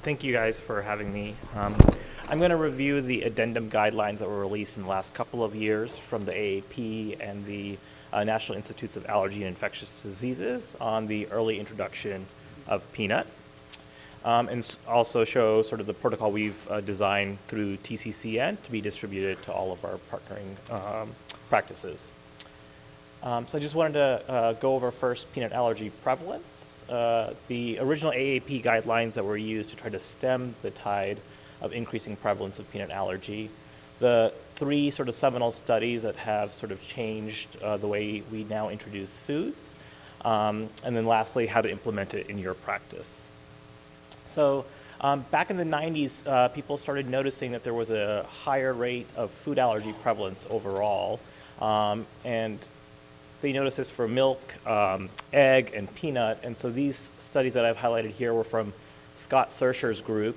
Thank you guys for having me. I'm going to review the addendum guidelines that were released in the last couple of years from the AAP and the National Institutes of Allergy and Infectious Diseases on the early introduction of peanut, and also show sort of the protocol we've designed through TCCN to be distributed to all of our partnering practices. So I just wanted to go over first peanut allergy prevalence. The original AAP guidelines that were used to try to stem the tide of increasing prevalence of peanut allergy. The three sort of seminal studies that have sort of changed the way we now introduce foods. And then lastly, how to implement it in your practice. So back in the 90s, people started noticing that there was a higher rate of food allergy prevalence overall. And they noticed this for milk, egg, and peanut. And so these studies that I've highlighted here were from Scott Sersher's group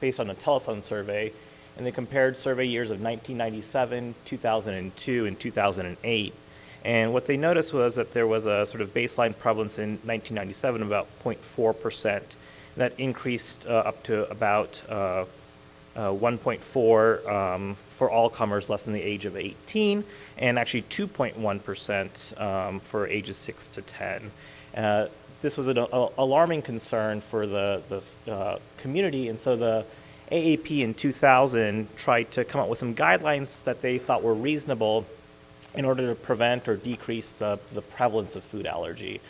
based on a telephone survey. And they compared survey years of 1997, 2002, and 2008. And what they noticed was that there was a sort of baseline prevalence in 1997 of about 0.4%. That increased up to about 1.4 for all comers less than the age of 18, and actually 2.1% for ages 6 to 10. This was an alarming concern for the community, and so the AAP in 2000 tried to come up with some guidelines that they thought were reasonable in order to prevent or decrease the prevalence of food allergy.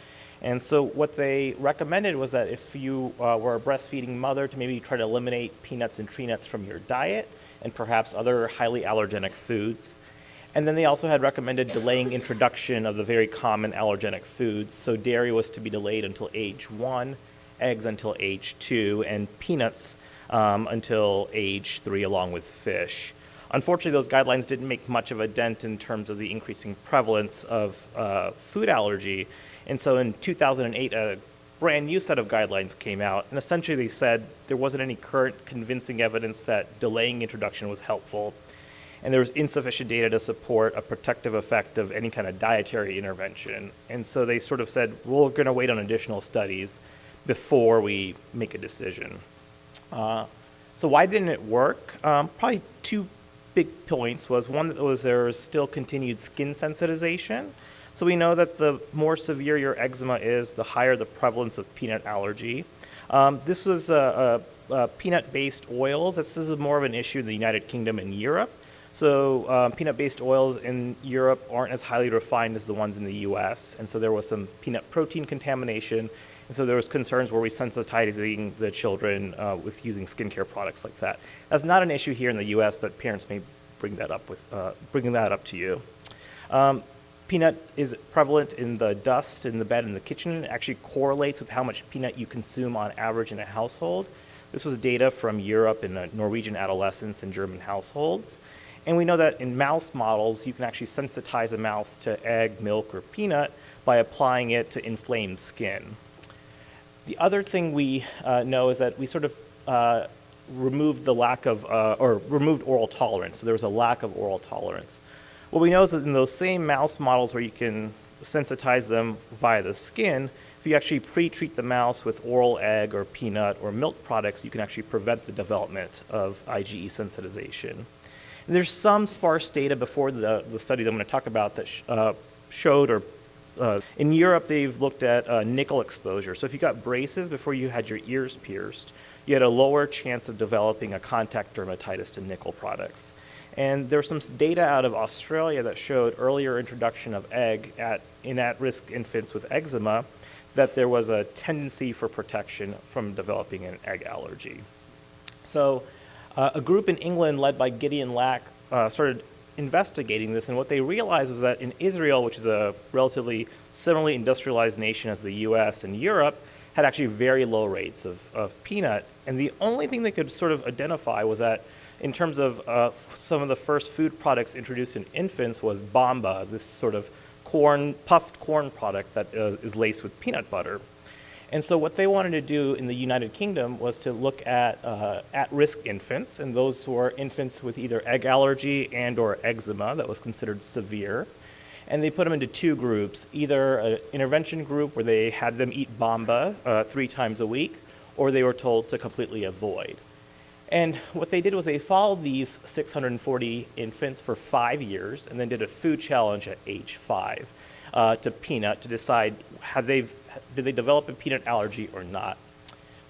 And so what they recommended was that if you were a breastfeeding mother, to maybe try to eliminate peanuts and tree nuts from your diet and perhaps other highly allergenic foods. And then they also had recommended delaying introduction of the very common allergenic foods. So dairy was to be delayed until age 1, eggs until age 2, and peanuts until age 3 along with fish. Unfortunately, those guidelines didn't make much of a dent in terms of the increasing prevalence of food allergy. And so in 2008, a brand new set of guidelines came out, and essentially they said there wasn't any current convincing evidence that delaying introduction was helpful, and there was insufficient data to support a protective effect of any kind of dietary intervention. And so they sort of said, we're going to wait on additional studies before we make a decision. So why didn't it work? Probably two big points was one that was there was still continued skin sensitization. So we know that the more severe your eczema is, the higher the prevalence of peanut allergy. This was peanut-based oils. This is more of an issue in the United Kingdom and Europe. So peanut-based oils in Europe aren't as highly refined as the ones in the US. And so there was some peanut protein contamination. And so there was concerns were we sensitizing the children with using skincare products like that. That's not an issue here in the US, but parents may bring that up to you. Peanut is prevalent in the dust in the bed in the kitchen. It actually correlates with how much peanut you consume on average in a household. This was data from Europe in Norwegian adolescents and German households. And we know that in mouse models, you can actually sensitize a mouse to egg, milk, or peanut by applying it to inflamed skin. The other thing we know is that we sort of removed removed oral tolerance. So there was a lack of oral tolerance. What we know is that in those same mouse models where you can sensitize them via the skin, if you actually pre-treat the mouse with oral egg or peanut or milk products, you can actually prevent the development of IgE sensitization. And there's some sparse data before the studies I'm going to talk about that showed in Europe, they've looked at nickel exposure. So if you got braces before you had your ears pierced, you had a lower chance of developing a contact dermatitis to nickel products. And there's some data out of Australia that showed earlier introduction of egg in at-risk infants with eczema that there was a tendency for protection from developing an egg allergy. So a group in England led by Gideon Lack started investigating this, and what they realized was that in Israel, which is a relatively similarly industrialized nation as the US and Europe, had actually very low rates of peanut. And the only thing they could sort of identify was that in terms of some of the first food products introduced in infants was bamba, this sort of puffed corn product that is laced with peanut butter. And so what they wanted to do in the United Kingdom was to look at at-risk infants, and those were infants with either egg allergy and or eczema that was considered severe. And they put them into two groups, either an intervention group where they had them eat bamba 3 times a week, or they were told to completely avoid. And what they did was they followed these 640 infants for 5 years and then did a food challenge at age 5 to peanut to decide did they develop a peanut allergy or not.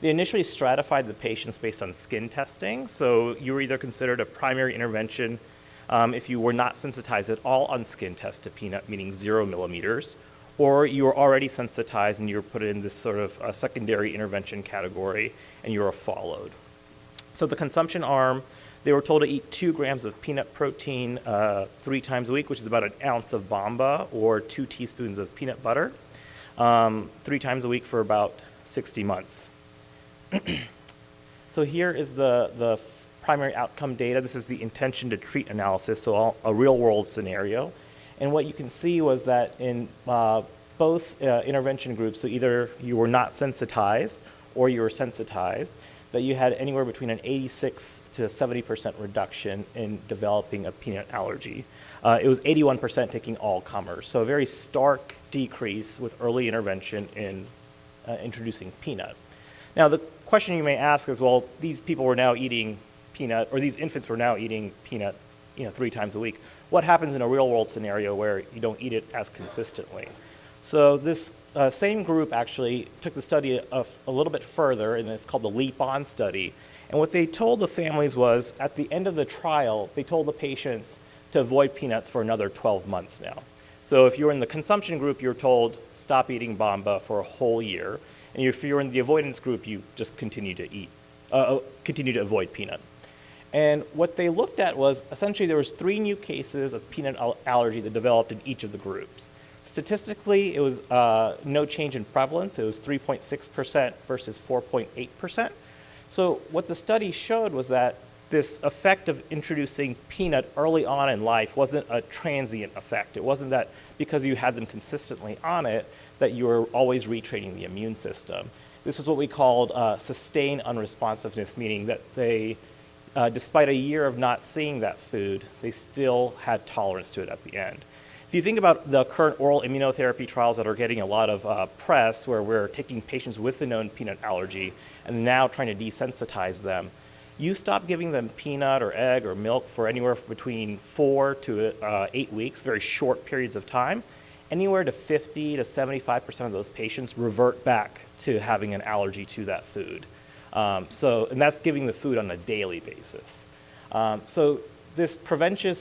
They initially stratified the patients based on skin testing, so you were either considered a primary intervention if you were not sensitized at all on skin test to peanut, meaning 0 millimeters, or you were already sensitized and you were put in this sort of secondary intervention category and you were followed. So the consumption arm, they were told to eat 2 grams of peanut protein 3 times a week, which is about an ounce of Bamba, or 2 teaspoons of peanut butter, 3 times a week for about 60 months. So here is the primary outcome data. This is the intention to treat analysis, so a real-world scenario. And what you can see was that in both intervention groups, so either you were not sensitized or you were sensitized, that you had anywhere between an 86 to 70% reduction in developing a peanut allergy. It was 81% taking all comers, so a very stark decrease with early intervention in introducing peanut. Now the question you may ask is, well, these people were now eating peanut, or these infants were now eating peanut 3 times a week. What happens in a real world scenario where you don't eat it as consistently? So this same group actually took the study a little bit further, and it's called the Leap On study. And what they told the families was, at the end of the trial, they told the patients to avoid peanuts for another 12 months now. So if you were in the consumption group, you're told stop eating Bamba for a whole year. And if you're in the avoidance group, you just continue to avoid peanut. And what they looked at was, essentially there was 3 new cases of peanut allergy that developed in each of the groups. Statistically, it was no change in prevalence. It was 3.6% versus 4.8%. So what the study showed was that this effect of introducing peanut early on in life wasn't a transient effect. It wasn't that because you had them consistently on it that you were always retraining the immune system. This is what we called sustained unresponsiveness, meaning that they, despite a year of not seeing that food, they still had tolerance to it at the end. If you think about the current oral immunotherapy trials that are getting a lot of press, where we're taking patients with a known peanut allergy and now trying to desensitize them, you stop giving them peanut or egg or milk for anywhere between 4 to 8 weeks, very short periods of time. Anywhere to 50 to 75% of those patients revert back to having an allergy to that food. And that's giving the food on a daily basis. So this prevention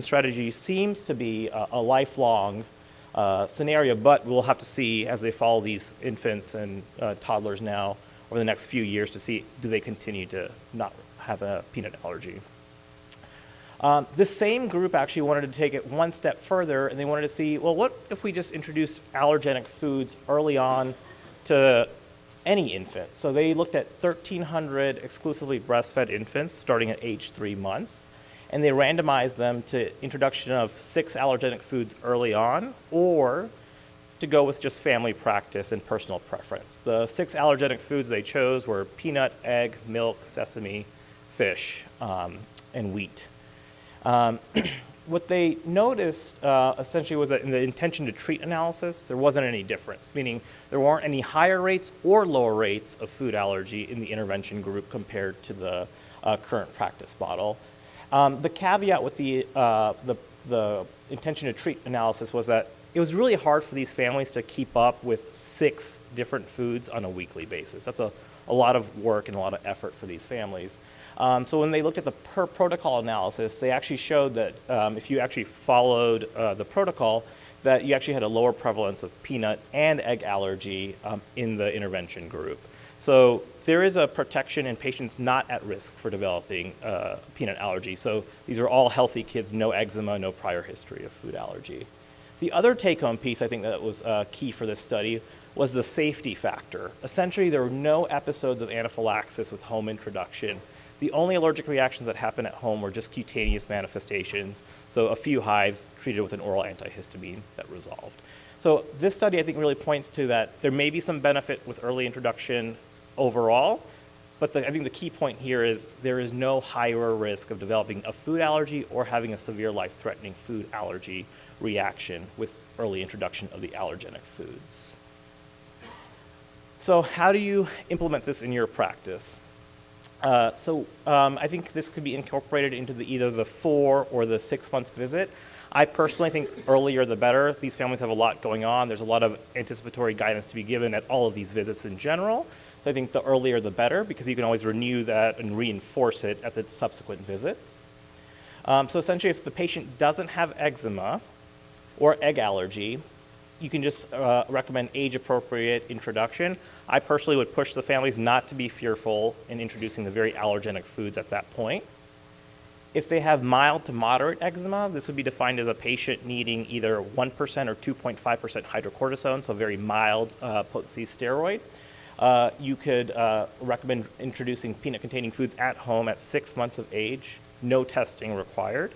strategy seems to be a lifelong scenario, but we'll have to see as they follow these infants and toddlers now over the next few years to see, do they continue to not have a peanut allergy. This same group actually wanted to take it one step further, and they wanted to see, well, what if we just introduced allergenic foods early on to any infant? So they looked at 1,300 exclusively breastfed infants starting at age 3 months, and they randomized them to introduction of 6 allergenic foods early on, or to go with just family practice and personal preference. The 6 allergenic foods they chose were peanut, egg, milk, sesame, fish, and wheat. What they noticed essentially was that in the intention to treat analysis, there wasn't any difference, meaning there weren't any higher rates or lower rates of food allergy in the intervention group compared to the current practice model. The caveat with the intention to treat analysis was that it was really hard for these families to keep up with 6 different foods on a weekly basis. That's a lot of work and a lot of effort for these families. So when they looked at the per protocol analysis, they actually showed that if you actually followed the protocol, that you actually had a lower prevalence of peanut and egg allergy in the intervention group. So there is a protection in patients not at risk for developing peanut allergy. So these are all healthy kids, no eczema, no prior history of food allergy. The other take-home piece I think that was key for this study was the safety factor. Essentially, there were no episodes of anaphylaxis with home introduction. The only allergic reactions that happened at home were just cutaneous manifestations, so a few hives treated with an oral antihistamine that resolved. So this study, I think, really points to that there may be some benefit with early introduction overall, but I think the key point here is there is no higher risk of developing a food allergy or having a severe life-threatening food allergy reaction with early introduction of the allergenic foods. So how do you implement this in your practice? I think this could be incorporated into either the 4 or the 6-month visit. I personally think earlier the better. These families have a lot going on. There's a lot of anticipatory guidance to be given at all of these visits in general. So I think the earlier the better, because you can always renew that and reinforce it at the subsequent visits. So essentially, if the patient doesn't have eczema or egg allergy, you can just recommend age-appropriate introduction. I personally would push the families not to be fearful in introducing the very allergenic foods at that point. If they have mild to moderate eczema, this would be defined as a patient needing either 1% or 2.5% hydrocortisone, so a very mild potency steroid. You could recommend introducing peanut-containing foods at home at 6 months of age, no testing required.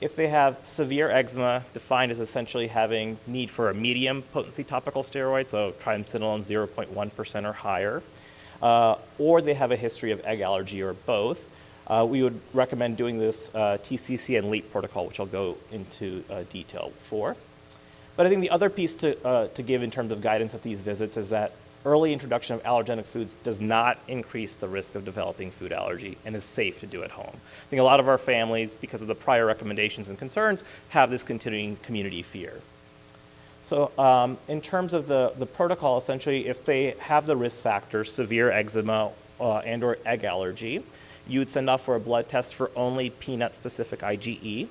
If they have severe eczema, defined as essentially having need for a medium potency topical steroid, so triamcinolone 0.1% or higher, or they have a history of egg allergy or both, we would recommend doing this TCC and LEAP protocol, which I'll go into detail for. But I think the other piece to give in terms of guidance at these visits is that early introduction of allergenic foods does not increase the risk of developing food allergy and is safe to do at home. I think a lot of our families, because of the prior recommendations and concerns, have this continuing community fear. So in terms of the protocol, essentially, if they have the risk factors, severe eczema and or egg allergy, you would send off for a blood test for only peanut-specific IgE.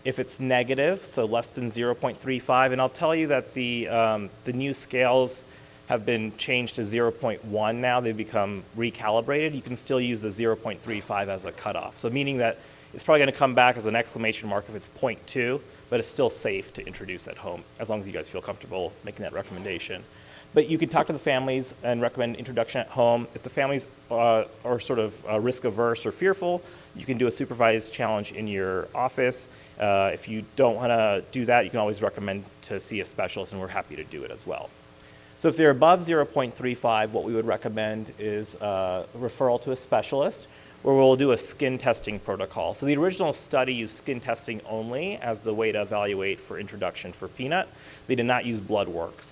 If it's negative, so less than 0.35, and I'll tell you that the new scales have been changed to 0.1 now. They've become recalibrated. You can still use the 0.35 as a cutoff. So meaning that it's probably going to come back as an exclamation mark if it's 0.2, but it's still safe to introduce at home, as long as you guys feel comfortable making that recommendation. But you can talk to the families and recommend introduction at home. If the families are sort of risk averse or fearful, you can do a supervised challenge in your office. If you don't want to do that, you can always recommend to see a specialist, and we're happy to do it as well. So if they're above 0.35, what we would recommend is referral to a specialist, where we'll do a skin testing protocol. So the original study used skin testing only as the way to evaluate for introduction for peanut. They did not use blood work.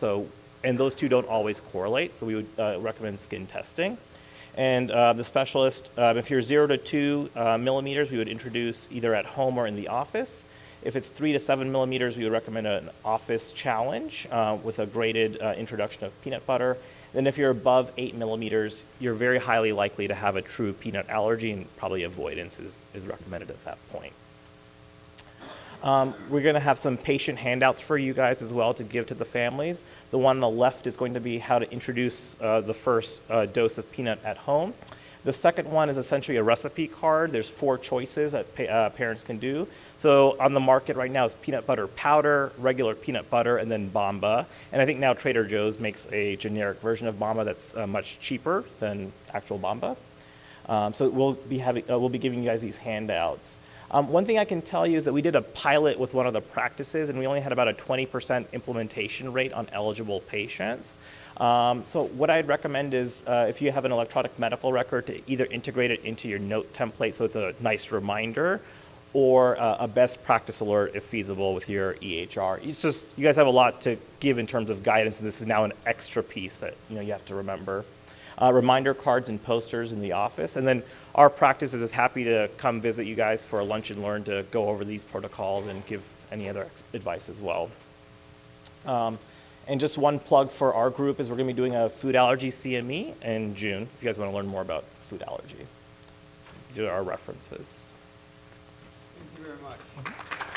And those two don't always correlate, so we would recommend skin testing. And the specialist, if you're 0 to 2 millimeters, we would introduce either at home or in the office. If it's 3 to 7 millimeters, we would recommend an office challenge with a graded introduction of peanut butter. Then if you're above 8 millimeters, you're very highly likely to have a true peanut allergy, and probably avoidance is recommended at that point. We're going to have some patient handouts for you guys as well to give to the families. The one on the left is going to be how to introduce the first dose of peanut at home. The second one is essentially a recipe card. There's 4 choices that parents can do. So on the market right now is peanut butter powder, regular peanut butter, and then Bomba. And I think now Trader Joe's makes a generic version of Bomba that's much cheaper than actual Bomba. So we'll be giving you guys these handouts. One thing I can tell you is that we did a pilot with one of the practices, and we only had about a 20% implementation rate on eligible patients. So what I'd recommend is if you have an electronic medical record, to either integrate it into your note template so it's a nice reminder, or a best practice alert if feasible with your EHR. It's just, you guys have a lot to give in terms of guidance, and this is now an extra piece that you have to remember. Reminder cards and posters in the office, and then our practice is happy to come visit you guys for a lunch and learn to go over these protocols and give any other advice as well. And just one plug for our group is we're going to be doing a food allergy CME in June, if you guys want to learn more about food allergy. These are our references. Thank you very much.